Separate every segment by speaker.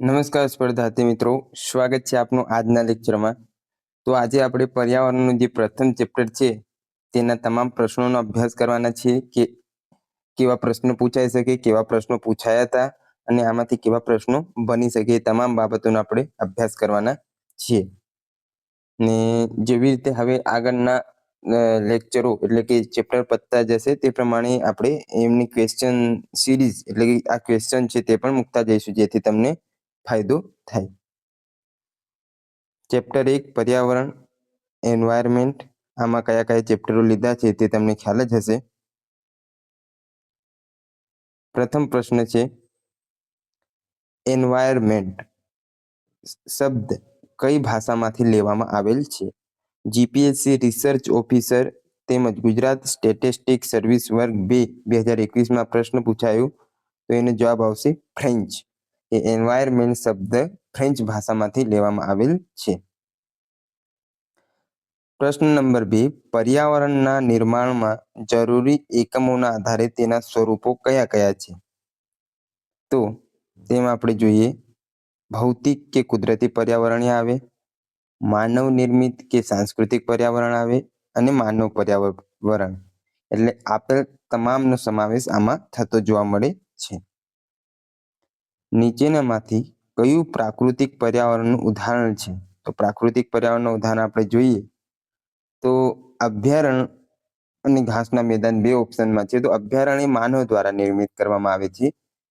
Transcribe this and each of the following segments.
Speaker 1: નમસ્કાર સ્પર્ધાર્થી મિત્રો, સ્વાગત છે આપનું આજના લેક્ચરમાં। તો આજે આપણે પર્યાવરણનું જે પ્રથમ ચેપ્ટર છે તેના તમામ પ્રશ્નોનો અભ્યાસ કરવાના છીએ કે કેવા પ્રશ્નો પૂછાઈ શકે, કેવા પ્રશ્નો પૂછાયા હતા અને આમાંથી કેવા પ્રશ્નો બની શકે, એ તમામ બાબતોનો આપણે અભ્યાસ કરવાના છીએ। ને જેવી રીતે હવે આગળના લેક્ચરો એટલે કે ચેપ્ટર પતતા જશે તે પ્રમાણે આપણે એમની ક્વેશ્ચન સિરીઝ એટલે કે આ ક્વેશ્ચન છે તે પણ મૂકતા જઈશું, જેથી તમને ફાયદો થાય। ચેપ્ટર 1 પર્યાવરણ એન્વાયરમેન્ટ, આમાં કયા કયા ચેપ્ટરો લીધા છે તે તમને ખ્યાલ જ હશે। પ્રથમ પ્રશ્ન છે, એન્વાયરમેન્ટ શબ્દ કઈ ભાષામાંથી લેવામાં આવેલ છે? જીપીએસસી રિસર્ચ ઓફિસર તેમજ ગુજરાત સ્ટેટિસ્ટિક્સ સર્વિસ વર્ગ 2 2021માં પ્રશ્ન પૂછાયું તો એનો જવાબ આવશે ફ્રેન્ચ। એ એન્વાયરમેન્ટ શબ્દ ફ્રેન્ચ ભાષામાંથી લેવામાં આવેલ છે। પ્રશ્ન નંબર 2, પર્યાવરણના નિર્માણમાં જરૂરી એકમોના આધારે તેના સ્વરૂપો કયા કયા છે? તો તેમાં આપણે જોઈએ, ભૌતિક કે કુદરતી પર્યાવરણ આવે, માનવ નિર્મિત કે સાંસ્કૃતિક પર્યાવરણ આવે અને માનવ પર્યાવરણ, એટલે આપેલ તમામનો સમાવેશ આમાં થતો જોવા મળે છે। નીચેનામાંથી કયું પ્રાકૃતિક પર્યાવરણનું ઉદાહરણ છે? તો પ્રાકૃતિક પર્યાવરણનું ઉદાહરણ આપણે જોઈએ તો અભયારણ્ય અને ઘાસના મેદાન બે ઓપ્શનમાં છે। તો અભયારણ્ય માનવ દ્વારા નિર્મિત કરવામાં આવે છે,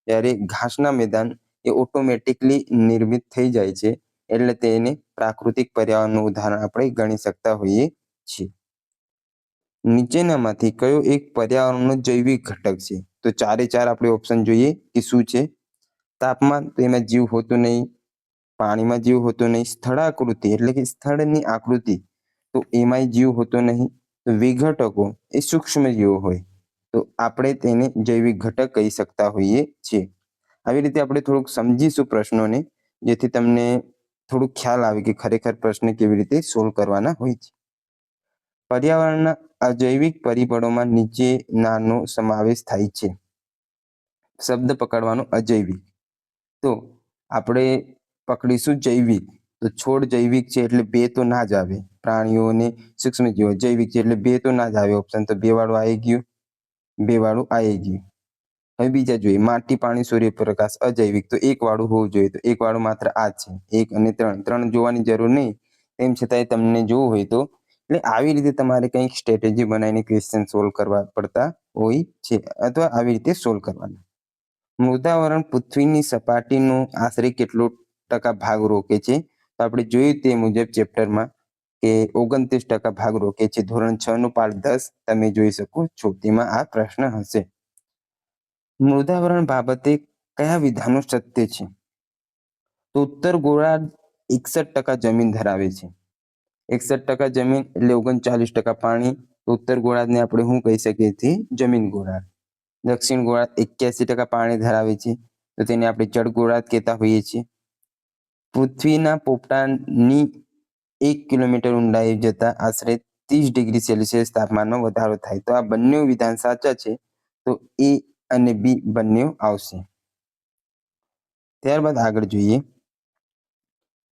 Speaker 1: ત્યારે ઘાસના મેદાન એ ઓટોમેટિકલી નિર્મિત થઈ જાય છે, એટલે તેને પ્રાકૃતિક પર્યાવરણનું ઉદાહરણ આપણે ગણી શકતા હોઈએ છીએ। નીચેનામાંથી કયો એક પર્યાવરણનો જૈવિક ઘટક છે? તો ચારે ચાર આપણે ઓપ્શન જોઈએ કે શું છે? તાપમાન, તો એમાં જીવ હોતો નહીં, પાણીમાં જીવ હોતો નહીં, સ્થળાકૃતિ એટલે કે સ્થળની આકૃતિ, તો એમાંય જીવ હોતો નહીં, વિઘટકો એ સૂક્ષ્મ જીવો હોય, તો આપણે તેને જૈવિક ઘટક કહી શકતા હોઈએ છીએ। આવી રીતે આપણે થોડુંક સમજીશું પ્રશ્નોને, જેથી તમને થોડુંક ખ્યાલ આવે કે ખરેખર પ્રશ્ન કેવી રીતે સોલ્વ કરવાના હોય છે। પર્યાવરણના અજૈવિક પરિબળોમાં નીચેનાનો સમાવેશ થાય છે। શબ્દ પકડવાનો અજૈવિક, તો આપણે પકડીશું જૈવિક, તો છોડ જૈવિક છે એટલે બે તો ના જ આવે, પ્રાણીઓ અને સૂક્ષ્મજીવો જૈવિક છે એટલે બે તો ના જ આવે ઓપ્શન, તો બે વાળું આવી ગયું, બે વાળું આવી ગયું। હવે બીજા જોઈએ, માટી, પાણી, સૂર્યપ્રકાશ અજૈવિક, તો એક વાળું હોવું જોઈએ, તો એક વાળું માત્ર આ છે, 1 અને 3, 3 જોવાની જરૂર નહીં, તેમ છતાંય તમને જોવું હોય તો, એટલે આવી રીતે તમારે કંઈક સ્ટ્રેટેજી બનાવીને ક્વેશ્ચન સોલ્વ કરવા પડતા હોય છે, અથવા આવી રીતે સોલ્વ કરવાના। મૃદાવરણ પૃથ્વીની સપાટીનો આશરે કેટલો ટકા ભાગ રોકે છે? તો આપણે જોયું તે મુજબ ચેપ્ટરમાં કે 29% ભાગ રોકે છે। ધોરણ 6 નું પાઠ 10 તમે જોઈ શકો છો, તેમાં આ પ્રશ્ન હશે। મૃદાવરણ બાબતે કયા વિધાનો સત્ય છે? તો ઉત્તર ગોળાર્ધ 61% જમીન ધરાવે છે। 61% જમીન એટલે 39% પાણી, તો ઉત્તર ગોળાર્ધને આપણે શું કહી શકીએ છીએ? જમીન ગોળાર્ધ। દક્ષિણ ગોળાર્ધ 81% પાણી ધરાવે છે, તો તેને આપણે જળ ગોળાર્ધ કહેતા હોઈએ છીએ। પૃથ્વીના પોપટાની 1 કિલોમીટર ઊંડાઈ જતા આશરે 30 ડિગ્રી સેલ્સિયસ તાપમાનમાં વધારો થાય, તો આ બંને વિધાન સાચા છે, તો એ અને બી બંને આવશે। ત્યારબાદ આગળ જોઈએ,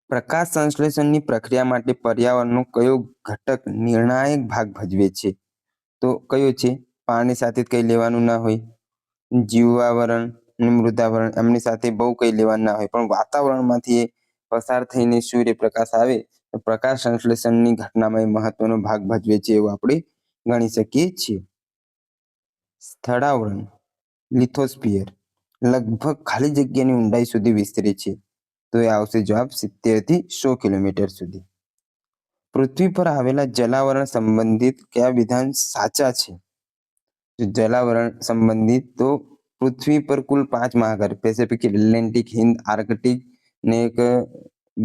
Speaker 1: પ્રકાશ સંશ્લેષણની પ્રક્રિયા માટે પર્યાવરણનો કયો ઘટક નિર્ણાયક ભાગ ભજવે છે? તો કયો છે? પાણી સાથે કંઈ લેવાનું ના હોય, જીવાવરણ અને મૃદાવરણ એમની સાથે બહુ કંઈ લેવાનું ના હોય, પણ વાતાવરણમાંથી પસાર થઈને સૂર્યપ્રકાશ આવે તો પ્રકાશ સંશ્લેષણની ઘટનામાં એ મહત્વનો ભાગ ભજવે છે, એવું આપણે ગણી શકીએ છીએ। સ્થળાવરણ લિથોસ્ફિયર લગભગ ખાલી જગ્યાની ઊંડાઈ સુધી વિસ્તરે છે, તો એ આવશે જવાબ 70 થી 100 કિલોમીટર સુધી। પૃથ્વી પર આવેલા જલાવરણ સંબંધિત કયા વિધાન સાચા છે? જલાવરણ સંબંધિત, તો પૃથ્વી પર કુલ 5 મહાસાગર, પેસિફિક, એટલાન્ટિક, હિન્દ, આર્કટિક ને એક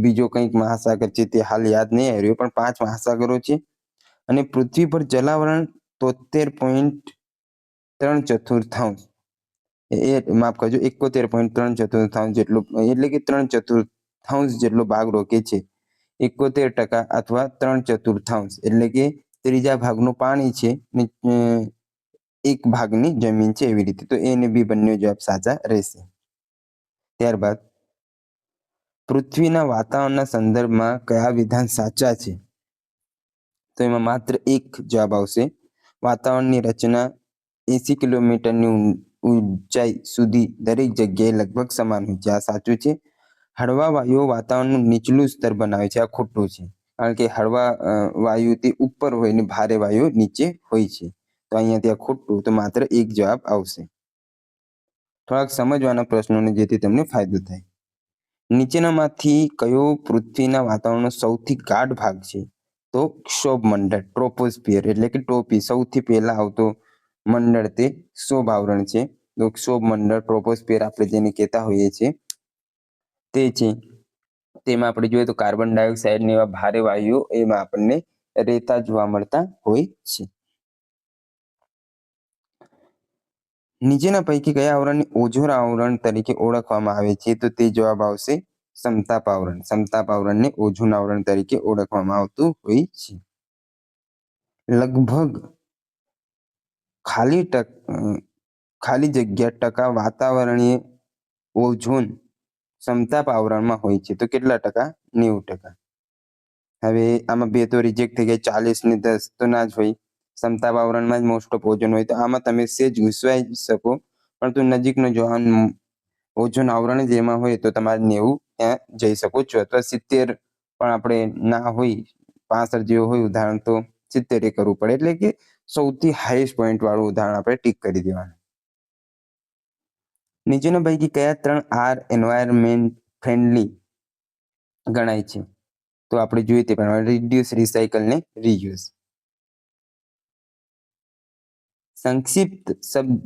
Speaker 1: બીજો કંઈક મહાસાગર છે, તે હાલ યાદ નહીં આવી રહ્યો, પણ 5 મહાસાગરો છે, અને પૃથ્વી પર જલાવરણ 73.3 માફ કરજો 71.3 જેટલું, એટલે કે 3/4 જેટલો ભાગ રોકે છે। 71% અથવા 3/4, એટલે કે ત્રીજા ભાગનું પાણી છે ને એક ભાગની જમીન છે, એવી રીતે, તો એ અને બી બંને જવાબ સાચા રહેશે। ત્યારબાદ પૃથ્વીના વાતાવરણના સંદર્ભમાં કયા વિધાન સાચા છે? તો એમાં માત્ર એક જવાબ આવશે. વાતાવરણની રચના 80 કિલોમીટરની ઊંચાઈ સુધી દરેક જગ્યાએ લગભગ સમાન હોય છે. આ સાચું છે. હળવા વાયુઓ વાતાવરણનું નીચલું સ્તર બનાવે છે. આ ખોટું છે. કારણ કે હળવા વાયુ તે ઉપર હોય ને ભારે વાયુ નીચે હોય છે. તો અહીંયા ત્યાં ખોટું, તો માત્ર એક જવાબ આવશે. થોડાક સમજવાના પ્રશ્નોને જેથી તમને ફાયદો થાય. નીચેનામાંથી કયો પૃથ્વીના વાતાવરણનો સૌથી ગાઢ ભાગ છે? તો ક્ષોભમંડળ, ટ્રોપોસ્ફિયર એટલે કે ટોપી, સૌથી પહેલા આવતો મંડળ તે ક્ષોભ આવરણ છે. તો ક્ષોભમંડળ, ટ્રોપોસ્ફિયર આપણે જેને કહેતા હોઈએ છીએ તે છે. તેમાં આપણે જોઈએ તો કાર્બન ડાયોક્સાઇડ ને એવા ભારે વાયુઓ એમાં આપણને રહેતા જોવા મળતા હોય છે. નીચેના પૈકી કયા આવરણને ઓઝોન આવરણ તરીકે ઓળખવામાં આવે છે? તો તે જવાબ આવશે સમતાપ આવરણ. સમતાપ આવરણને ઓઝોન આવરણ તરીકે ઓળખવામાં આવતું હોય છે. લગભગ ખાલી જગ્યા ટકા વાતાવરણીય ઓઝોન સમતાપ આવરણમાં હોય છે. તો કેટલા ટકા? 90%. હવે આમાં બે તો રિજેક્ટ થઈ ગયા, 40 ને 10 તો ના જ હોય. સમતાપ આવરણમાં જ મોસ્ટ ઓફ ઓઝોન હોય. તો આમાં તમે સેજ ઘૂસવાઈ શકો, પરંતુ નજીકનો જો ઓઝોન આવરણ જ એમાં હોય તો તમારે 90 ત્યાં જઈ શકો છો, અથવા 70 પણ આપણે ના હોય, 65 જેવો હોય ઉદાહરણ તો 70 કરવું પડે. એટલે કે સૌથી હાઈએસ્ટ પોઈન્ટ વાળું ઉદાહરણ આપણે ટીક કરી દેવાનું. નીચેના પૈકી કયા 3 આર એન્વાયરમેન્ટ ફ્રેન્ડલી ગણાય છે? તો આપણે જોઈએ તે પ્રમાણે રિડ્યુસ, રિસાયકલ ને રીયુઝ. સંક્ષિપ્ત શબ્દ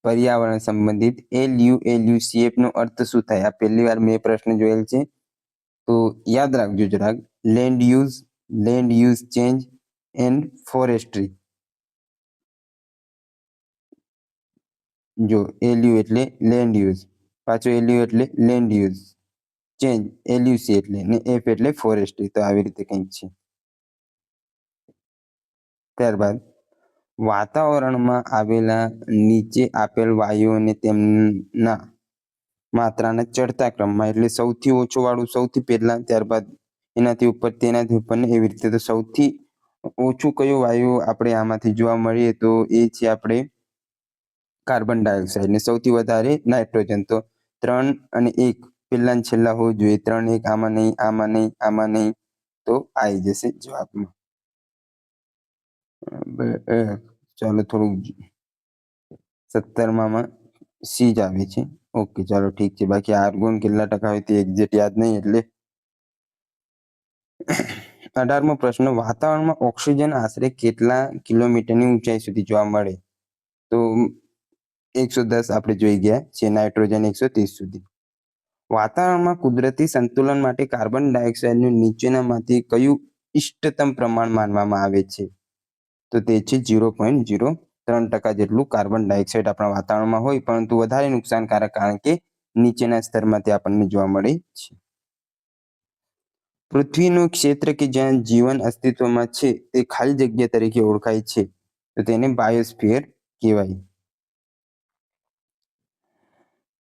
Speaker 1: પર્યાવરણ સંબંધિત LULUCF નો અર્થ શું થાય? આ પહેલી વાર મેં પ્રશ્ન જોયેલ છે, તો યાદ રાખજો જરાક. Land use change and forestry. જો LU એટલે લેન્ડ યુઝ, પાછો LU એટલે લેન્ડ યુઝ, ચેન્જ LUC એટલે, ને F એટલે ફોરેસ્ટ્રી. તો આવી રીતે કંઈક છે. ત્યારબાદ વાતાવરણમાં આવેલા નીચે આપેલ વાયુઓને તેમના માત્રાના ચડતા ક્રમમાં, એટલે સૌથી ઓછો વાળું સૌથી પહેલા, ત્યારબાદ એનાથી ઉપર, તેનાથી ઉપર, ને એવી રીતે. તો સૌથી ઓછું કયું વાયુ આપણે આમાંથી જોવા મળીએ તો એ છે આપણે કાર્બન ડાયોક્સાઇડ, ને સૌથી વધારે નાઇટ્રોજન. તો 3 અને 1 પહેલા ને છેલ્લા હોવું જોઈએ. 3, 1 આમાં નહીં, આમાં નહીં, આમાં નહીં, તો આવી જશે જવાબમાં. ચાલો થોડુંક 17માં સી જ આવે છે. ઓકે, ચાલો ઠીક છે. બાકી આર્ગોન કેટલા ટકા હોય તે એક્ઝેક્ટ યાદ નહીં. એટલે 18મો પ્રશ્ન, વાતાવરણમાં ઓક્સિજન આશરે કેટલા કિલોમીટરની ઊંચાઈ સુધી જોવા મળે? તો 110 આપણે જોઈ ગયા છે. નાઇટ્રોજન 130 સુધી. વાતાવરણમાં કુદરતી સંતુલન માટે કાર્બન ડાયોક્સાઇડનું નીચેનામાંથી કયું ઇષ્ટતમ પ્રમાણ માનવામાં આવે છે? તો તે છે 0.03% જેટલું કાર્બન ડાયોક્સાઇડ આપણા વાતાવરણમાં હોય, પરંતુ વધારે નુકસાનકારક, કારણ કે નીચેના સ્તરમાં તે આપણને જોવા મળે છે. પૃથ્વીનું ક્ષેત્ર કે જ્યાં જીવન અસ્તિત્વમાં છે તે ખાલી જગ્યા તરીકે ઓળખાય છે, તો તેને બાયોસ્ફિયર કહેવાય.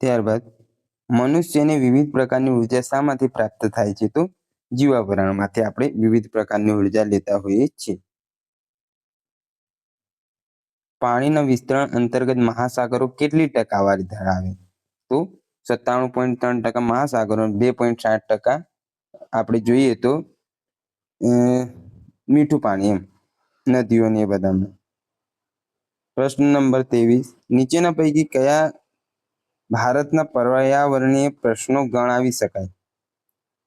Speaker 1: ત્યારબાદ મનુષ્યને વિવિધ પ્રકારની ઉર્જા શામાંથી પ્રાપ્ત થાય છે? તો જીવાવરણમાંથી આપણે વિવિધ પ્રકારની ઉર્જા લેતા હોઈએ છીએ. પાણીના વિસ્તરણ અંતર્ગત મહાસાગરો કેટલી ટકાવારી ધરાવે? તો 97.3% મહાસાગરો, 2.60% આપણે જોઈએ તો મીઠું પાણી, એમ નદીઓ ને એ બધામાં. પ્રશ્ન નંબર 23, નીચેના પૈકી કયા ભારતના પર્યાવરણીય પ્રશ્નો ગણાવી શકાય?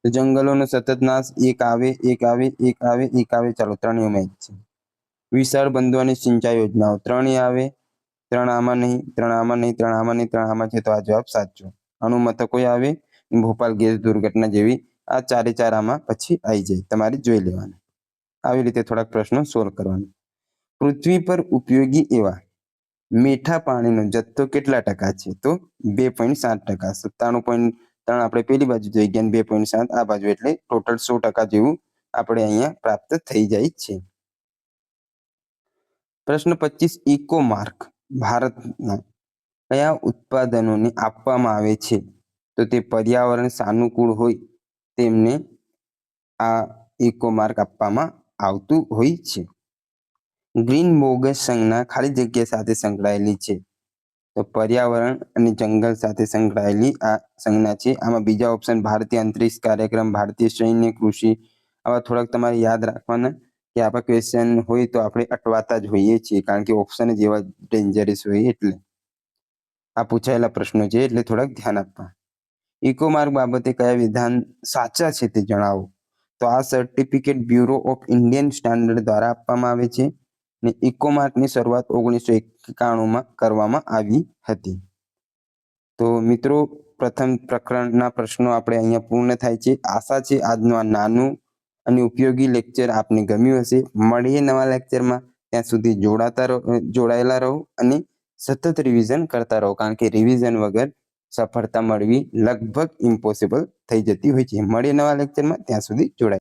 Speaker 1: તો જંગલોનો સતત નાશ, એક આવે, ચાલો 3 એમાં એક છે. વિશાળ બંધો અને સિંચાઈ યોજનાઓ, 3 આવે, 3 આમાં નહીં, 3 આમાં નહીં, 3 આમાં નહીં, 3 આમાં છે. તો આ જવાબ સાચો. અણુમથકો આવે, ભોપાલ ગેસ દુર્ઘટના જેવી, આ 4 આમાં પછી આવી જાય, તમારે જોઈ લેવાનું. આવી રીતે થોડાક પ્રશ્નો સોલ્વ કરવાના. પૃથ્વી પર ઉપયોગી એવા મીઠા પાણીનો જથ્થો કેટલા ટકા છે? તો 2.7%. 97.3 આપણે પેલી બાજુ જોઈ ગયા, 2.7 આ બાજુ, એટલે ટોટલ 100% જેવું આપણે અહીંયા પ્રાપ્ત થઈ જાય છે. પ્રશ્ન 25, ઇકો માર્ક ભારતના કયા ઉત્પાદનોને આપવામાં આવે છે? તો તે પર્યાવરણ સાનુકૂળ હોય તેમને આ ઇકો માર્ક આપવામાં આવતું હોય છે. ગ્રીન બોગસ સંજ્ઞા ખાલી જગ્યા સાથે સંકળાયેલી છે. તો પર્યાવરણ અને જંગલ સાથે સંકળાયેલી આ સંજ્ઞા છે. આમાં બીજા ઓપ્શન ભારતીય અંતરિક્ષ કાર્યક્રમ, ભારતીય સૈન્ય, કૃષિ, આવા થોડાક તમારે યાદ રાખવાના કે આવા ક્વેશ્ચન હોય તો આપણે અટવાતા જ હોઈએ છીએ, કારણ કે ઓપ્શન જ એવા ડેન્જરસ હોય. એટલે આ પૂછાયેલા પ્રશ્નો છે, એટલે થોડાક ધ્યાન આપવા. ઇકો માર્ક બાબતે કયા વિધાન સાચા છે તે જણાવો. તો આ certificate bureau of Indian standard દ્વારા આપવામાં આવે છે. ને ઇકો માર્કની શરૂઆત 1991માં કરવામાં આવી હતી. તો મિત્રો, પ્રથમ પ્રકરણના પ્રશ્નો આપણે અહીંયા પૂર્ણ થાય છે. આશા છે આજનું આ નાનું અને ઉપયોગી લેક્ચર આપને ગમ્યું હશે. મળીએ નવા લેક્ચરમાં. ત્યાં સુધી જોડાયેલા રહો અને સતત રિવિઝન કરતા રહો, કારણ કે રિવિઝન વગર સફળતા મળવી લગભગ ઇમ્પોસિબલ થઈ જતી હોય છે. મળીએ નવા લેક્ચરમાં. ત્યાં સુધી જોડાયેલા.